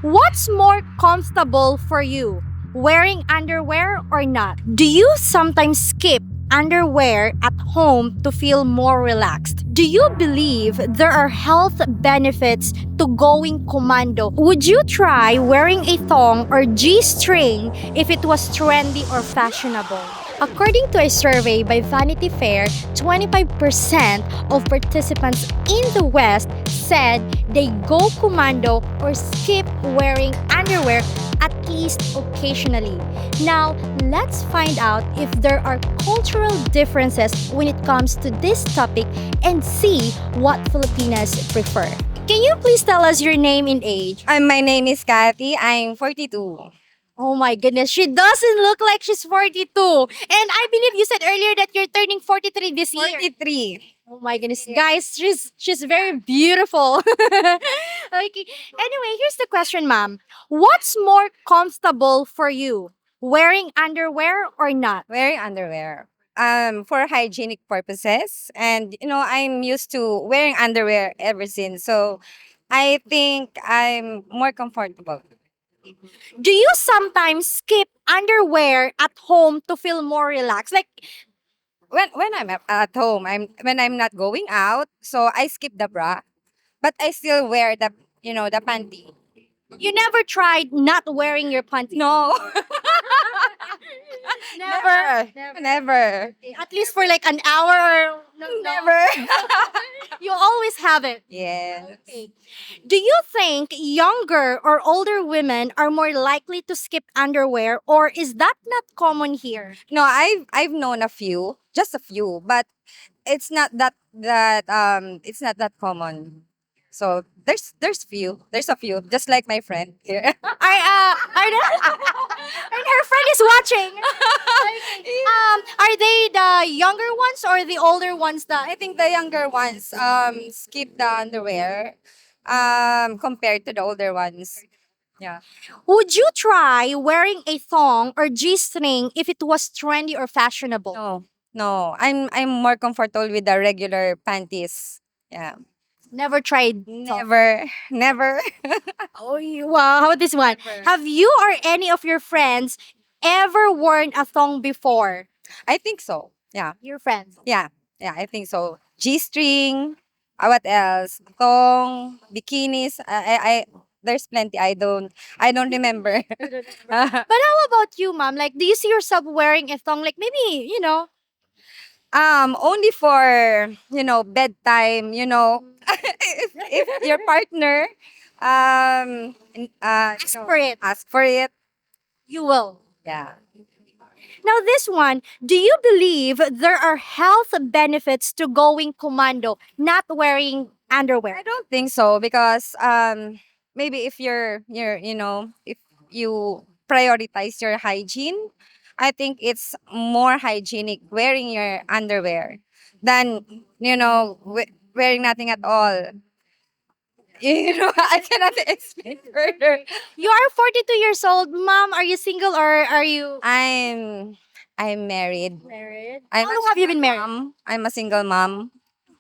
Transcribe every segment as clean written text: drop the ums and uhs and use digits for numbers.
What's more comfortable for you, wearing underwear or not? Do you sometimes skip underwear at home to feel more relaxed? Do you believe there are health benefits to going commando? Would you try wearing a thong or G string if it was trendy or fashionable? According to a survey by Vanity Fair, 25% of participants in the West said they go commando or skip wearing underwear at least occasionally. Now, let's find out if there are cultural differences when it comes to this topic and see what Filipinas prefer. Can you please tell us your name and age? My name is Kathy. I'm 42. Oh my goodness, she doesn't look like she's 42. And I believe you said earlier that you're turning 43 this year. 43. Oh my goodness, guys, she's very beautiful. Okay. Anyway, here's the question, ma'am. What's more comfortable for you, wearing underwear or not? Wearing underwear. For hygienic purposes. And, I'm used to wearing underwear ever since. So, I think I'm more comfortable. Do you sometimes skip underwear at home to feel more relaxed? Like When I'm at home, when I'm not going out, so I skip the bra, but I still wear the panty. you never tried not wearing your panties? No, Never. never. At least for like an hour or no, no. Never. You always have it. Yes. Okay. Do you think younger or older women are more likely to skip underwear, or is that not common here? No, I've known a few, just a few, but it's not that common. So there's a few, just like my friend here. Are they, and her friend is watching. Are they the younger ones or the older ones I that think the younger ones skip the underwear compared to the older ones. Yeah. would you try wearing a thong or G-string if it was trendy or fashionable? No, no. I'm more comfortable with the regular panties. Yeah. Never tried. Thong. Never, never. Oh, wow. How about this one? Never. Have you or any of your friends ever worn a thong before? I think so. Yeah. Your friends. Yeah. Yeah, I think so. G-string, what else? Thong, bikinis. There's plenty. I don't remember. But how about you, mom? Like, do you see yourself wearing a thong? Like, maybe, Only for, bedtime, if your partner ask for it. ask for it. You will. Yeah. Now, this one, do you believe there are health benefits to going commando, not wearing underwear? I don't think so because maybe if if you prioritize your hygiene, I think it's more hygienic wearing your underwear than wearing nothing at all. I cannot explain further. You are 42 years old. Mom, are you single or are you I'm married. married? I'm How a long have you been single married? mom. I'm a single mom.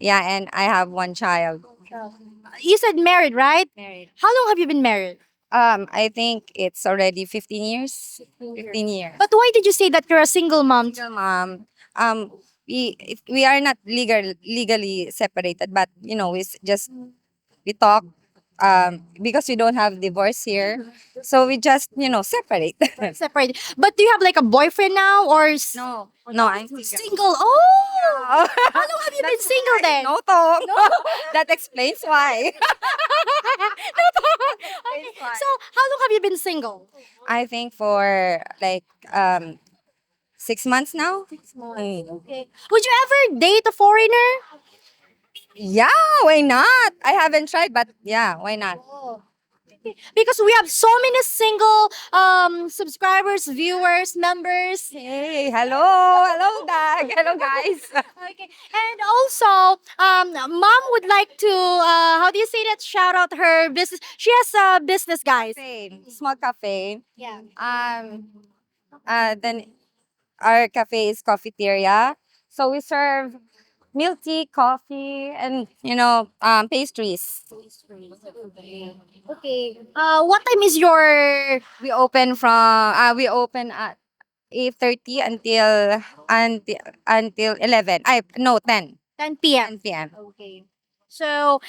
Yeah, and I have one child. You said married, right? Married. How long have you been married? I think it's already 15 years. 15 years. But why did you say that you're a single mom? Single mom. We are not legally separated, but we talk because we don't have divorce here, so we just separate. Separated. But do you have like a boyfriend now or No, I'm single. single? Oh, how long have you been single then? No talk. That explains why. Okay. So how long have you been single? I think for like 6 months now. Mm. Okay. Would you ever date a foreigner? Yeah, why not? I haven't tried, but yeah, why not? Because we have so many single subscribers, viewers, members. Hey, hello, hello, Dag, hello, guys. Okay. And also, mom would like to how do you say that? Shout out her business. She has a business, guys. Cafe, small cafe. Yeah. Then our cafe is cafeteria. So we serve milk tea, coffee, and pastries. Okay. What time is your We open at 8:30 until 11. I no 10. 10 p.m.? 10 p.m. Okay. So,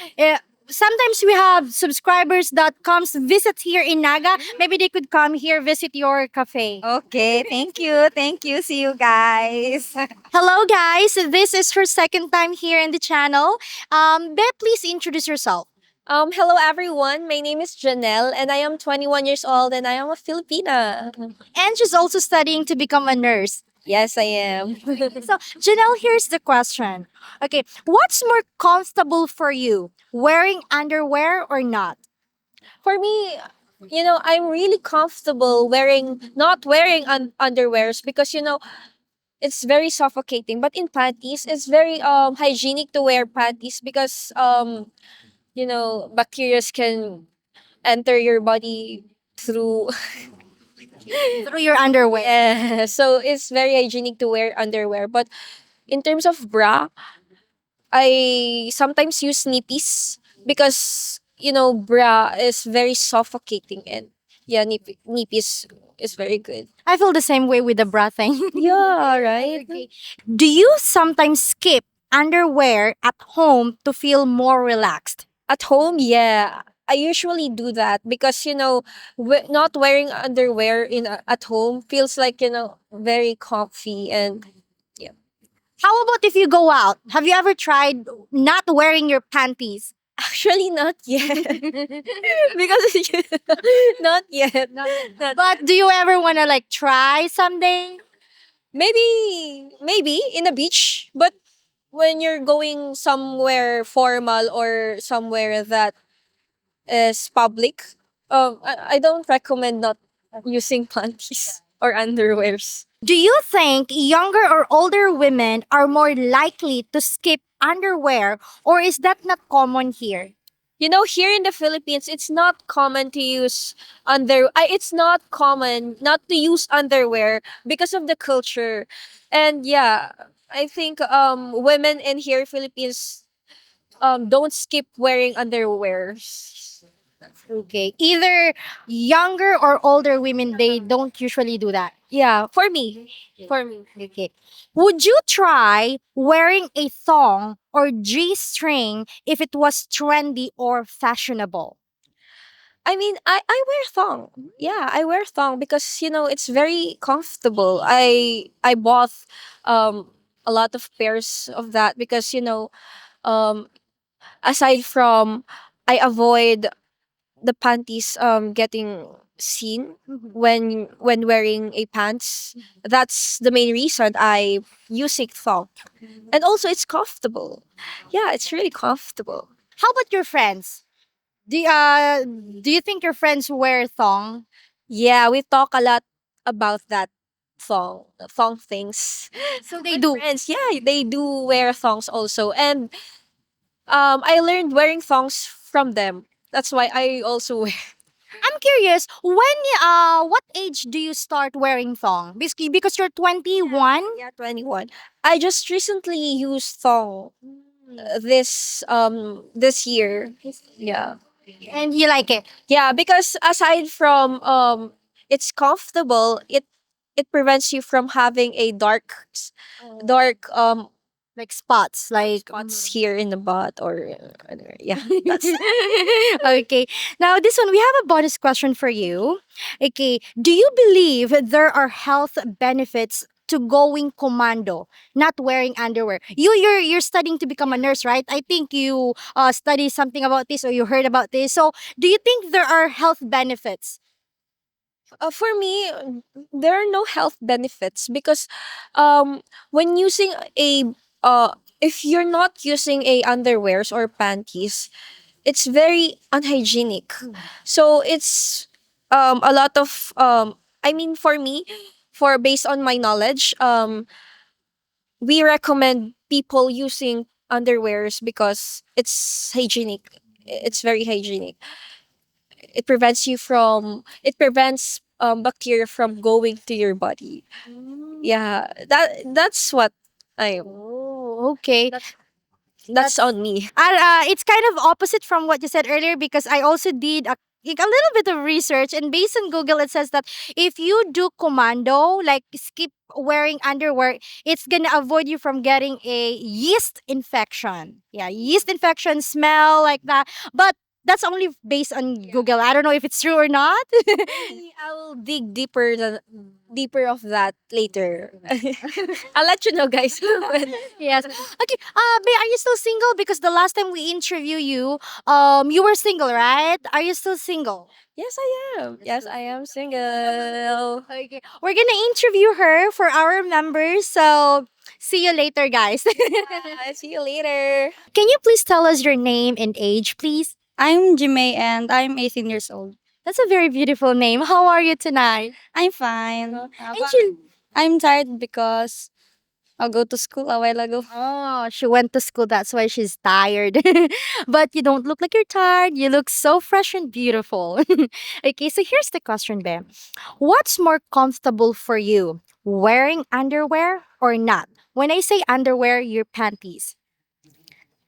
sometimes we have subscribers that comes visit here in Naga. Maybe they could come here visit your cafe. Okay, thank you. Thank you. See you guys. Hello, guys. This is her second time here in the channel. Be please introduce yourself. Hello everyone. My name is Janelle and I am 21 years old and I am a Filipina. And she's also studying to become a nurse. Yes, I am. So, Janelle, here's the question. Okay, what's more comfortable for you, wearing underwear or not? For me, I'm really comfortable not wearing underwears because it's very suffocating. But in panties, it's very hygienic to wear panties because bacteria can enter your body through. Through your underwear. Yeah, so it's very hygienic to wear underwear. But in terms of bra, I sometimes use nippies because bra is very suffocating and yeah, nippies is very good. I feel the same way with the bra thing. Yeah, right. Okay. Do you sometimes skip underwear at home to feel more relaxed? At home, yeah, I usually do that because not wearing underwear at home feels like very comfy and yeah. How about if you go out? Have you ever tried not wearing your panties? Actually, not yet because not yet. Not But do you ever want to like try someday? maybe in a beach, but when you're going somewhere formal or somewhere that is public, I don't recommend not using panties or underwears. Do you think younger or older women are more likely to skip underwear, or is that not common here? Here in the Philippines, it's not common to use it's not common not to use underwear because of the culture, and yeah, I think women in here Philippines don't skip wearing underwear. Okay. Either younger or older women, they don't usually do that. Yeah, for me. For me. Okay. Would you try wearing a thong or G string if it was trendy or fashionable? I mean, I wear thong. Yeah, I wear thong because it's very comfortable. I bought um a lot of pairs of that because um aside from I avoid the panties getting seen when wearing a pants. That's the main reason I use it thong. And also it's comfortable. Yeah, it's really comfortable. How about your friends? Do you think your friends wear thong? Yeah, we talk a lot about that thong things. So they My do. friends, yeah, they do wear thongs also. And I learned wearing thongs from them. That's why I also wear. I'm curious, what age do you start wearing thong? Basically because you're 21? Yeah, 21. I just recently used thong this year. Yeah. And you like it? Yeah, because aside from it's comfortable, it prevents you from having a dark Like spots, like spots here in the butt or yeah. That's okay. Now this one we have a bonus question for you. Okay, do you believe there are health benefits to going commando, not wearing underwear? You're studying to become a nurse, right? I think you study something about this or you heard about this. So, do you think there are health benefits? for me, there are no health benefits because when using a if you're not using a underwears or panties, it's very unhygienic. So it's a lot of I mean for me, for based on my knowledge, we recommend people using underwears because it's hygienic. It's very hygienic. It prevents bacteria from going to your body. Yeah, that's what I. Oh, Okay. That's on me. It's kind of opposite from what you said earlier because I also did like a little bit of research, and based on Google it says that if you do commando, like skip wearing underwear, it's gonna avoid you from getting a yeast infection. Yeah, yeast infection, smell like that. But that's only based on Google. I don't know if it's true or not. Maybe I will dig deeper of that later. I'll let you know, guys. Yes. Okay. Bae, are you still single? Because the last time we interview you, you were single, right? Are you still single? Yes, I am. Yes, I am single. Okay. We're gonna interview her for our members. So see you later, guys. Bye. See you later. Can you please tell us your name and age, please? I'm Jimay and I'm 18 years old. That's a very beautiful name. How are you tonight? I'm fine. And she, I'm tired because I'll go to school a while ago. oh, she went to school. That's why she's tired. But you don't look like you're tired. You look so fresh and beautiful. Okay, so here's the question, Bam. What's more comfortable for you, wearing underwear or not? When I say underwear, your panties.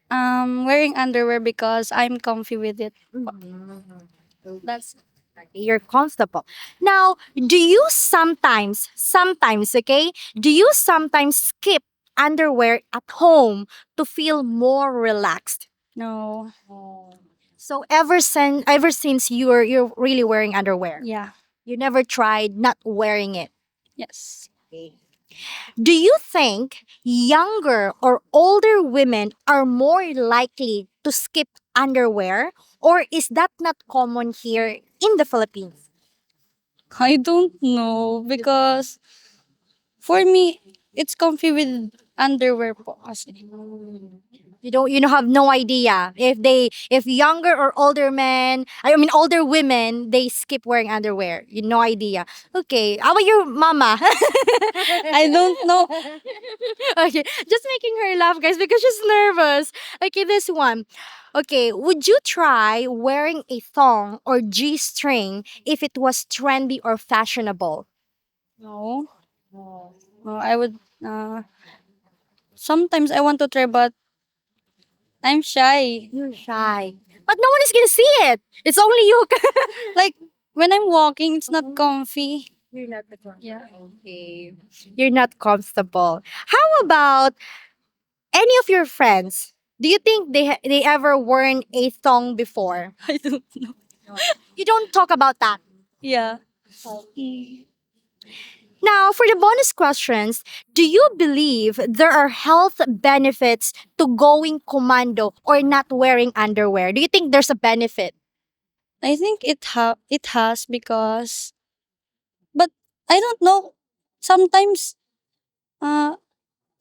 Wearing underwear because I'm comfy with it. That's you're comfortable. Now, do you sometimes, okay? Do you sometimes skip underwear at home to feel more relaxed? No. So ever since you're really wearing underwear, Yeah. you never tried not wearing it. Yes. Do you think younger or older women are more likely to skip underwear, or is that not common here in the Philippines? I don't know because for me it's comfy with underwear po kasi. You don't have no idea if younger or older men, I mean older women, they skip wearing underwear. You no idea. Okay, how about your mama? I don't know. Okay, just making her laugh, guys, because she's nervous. Okay, this one. Okay, would you try wearing a thong or G-string if it was trendy or fashionable? No. I would sometimes I want to try but I'm shy. You're shy. But no one is gonna see it. It's only you. Like when I'm walking it's not comfy. You're not the one. Yeah. Okay. You're not comfortable. How about any of your friends? Do you think they ever worn a thong before? I don't know. You don't talk about that. Yeah. Now, for the bonus questions, do you believe there are health benefits to going commando or not wearing underwear? Do you think there's a benefit? I think it has because but I don't know. Sometimes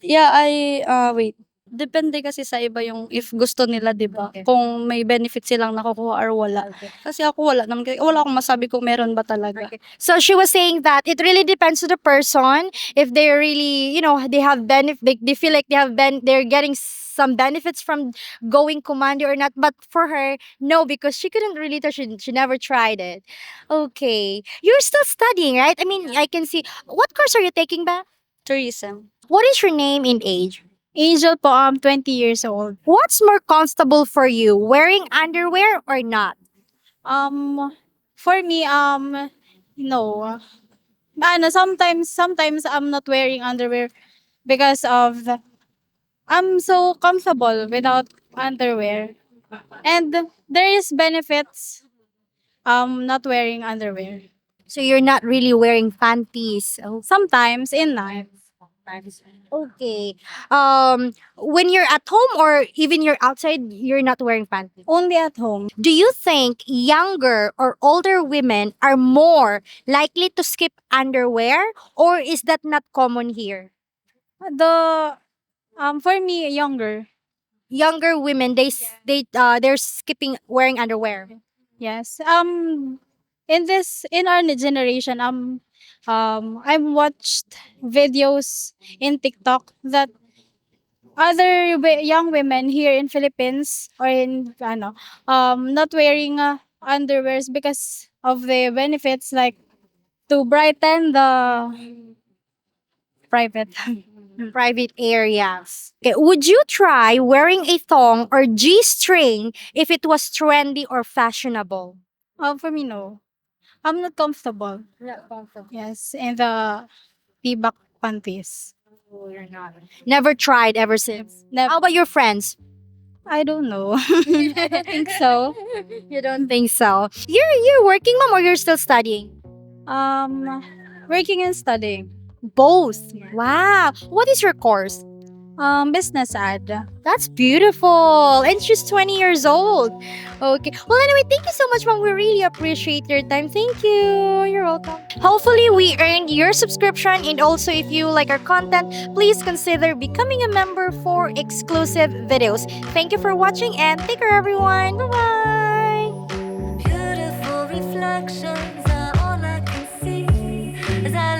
yeah, wait. Depende kasi sa iba yung if gusto nila, 'di ba? Kung may benefit silang nakukuha or wala. Kasi ako wala naman wala akong masabi kung meron ba talaga. So she was saying that it really depends to the person if they really, they have benefit, they feel like they're getting some benefits from going commando or not. But for her, no, because she couldn't really tell. She never tried it. Okay, you're still studying, right? I mean, I can see. What course are you taking, ba? Tourism. What is your name and age? Angel po, 20 years old. What's more comfortable for you, wearing underwear or not? Um, for me, no. Sometimes I'm not wearing underwear because I'm so comfortable without underwear. And there is benefits not wearing underwear. So you're not really wearing panties. Oh, Sometimes in life. okay. When you're at home or even you're outside, you're not wearing panties. Only at home. Do you think younger or older women are more likely to skip underwear, or is that not common here? The for me younger. Younger women, they're skipping wearing underwear. Yes. In our generation, I've watched videos in TikTok that other young women here in Philippines or in not wearing underwears because of the benefits like to brighten private. Private areas. Okay, would you try wearing a thong or G-string if it was trendy or fashionable? For me, no. I'm not comfortable. Not comfortable. Yes, in the tibak panties. Never tried ever since. Never. How about your friends? I don't know. I don't think so. You don't think so? You're working, mom, or you're still studying? Um, Working and studying. Both. Wow. What is your course? Business ad. That's beautiful. And she's 20 years old. Okay. Well, anyway, thank you so much, mom. We really appreciate your time. Thank you. You're welcome. Hopefully, we earned your subscription. And also, if you like our content, please consider becoming a member for exclusive videos. Thank you for watching and take care, everyone. Bye bye. Beautiful reflections are all I can see as I